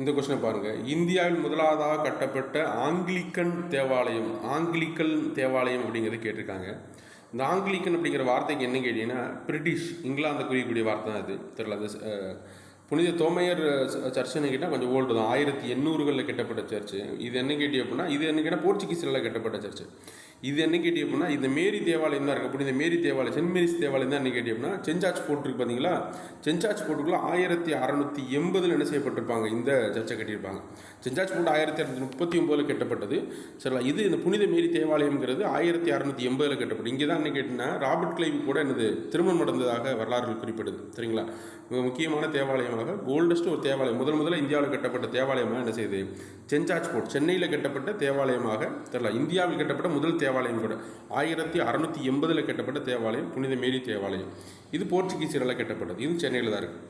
இந்த கொஸ்டினை பாருங்கள். இந்தியாவில் முதலாவதாக கட்டப்பட்ட ஆங்கிலிக்கன் தேவாலயம் அப்படிங்கிறது கேட்டிருக்காங்க. இந்த ஆங்கிலிக்கன் அப்படிங்கிற வார்த்தைக்கு என்ன கேட்டீங்கன்னா, பிரிட்டிஷ் இங்கிலாந்து குறிக்கக்கூடிய வார்த்தை தான் அது. தெரியல. அந்த புனித தோமையர் சர்ச்சுன்னு கேட்டால் கொஞ்சம் ஓல்டு தான். 1800களில் கட்டப்பட்ட சர்ச்சு. இது என்ன கேட்டி அப்படின்னா, இது என்ன கேட்டால் போர்ச்சுகீஸில் கட்டப்பட்ட சர்ச்சு. இது என்ன கேட்டி அப்படின்னா, இந்த மேரி தேவாலயம் தான் இருக்குது. புனித மேரி தேவாலயம், சென்ட் மேரிஸ் தேவாலயம் தான் என்ன கேட்டி அப்படின்னா, செஞ்சார்ஜ் போர்ட் இருக்குது பார்த்தீங்களா, செஞ்சார்ஜ் போர்ட்டுக்குள்ள 1680 என்ன செய்யப்பட்டிருப்பாங்க, இந்த சர்ச்சை கட்டியிருப்பாங்க. செஞ்சார்ஜ் போர்ட் 1639 கட்டப்பட்டது. சரிங்களா. இது இந்த புனித மேரி தேவாலயம்ங்கிறது 1680 கட்டப்பட்டது. இங்கே தான் என்ன கேட்டிங்கன்னா, ராபர்ட் கிளைவ் கூட என்னது திருமணம் நடந்ததாக வரலாறுகள் குறிப்பிடுது. சரிங்களா. மிக முக்கியமான தேவாலயமாக, ஓல்டஸ்ட் ஒரு தேவாலயம், முதல்ல இந்தியாவில் கட்டப்பட்ட தேவாலயமாக என்ன செய்யுது, செஞ்சார்ஜ் போர்ட் சென்னையில் கட்டப்பட்ட தேவாலயமாக தெரியல. இந்தியாவில் கட்டப்பட்ட முதல் தேவாலயம் கூட 1680 கட்டப்பட்ட தேவாலயம் புனித மேரி தேவாலயம். இது போர்ச்சுகீசியரால் கட்டப்பட்டது. இது சென்னையில் தான் இருக்குது.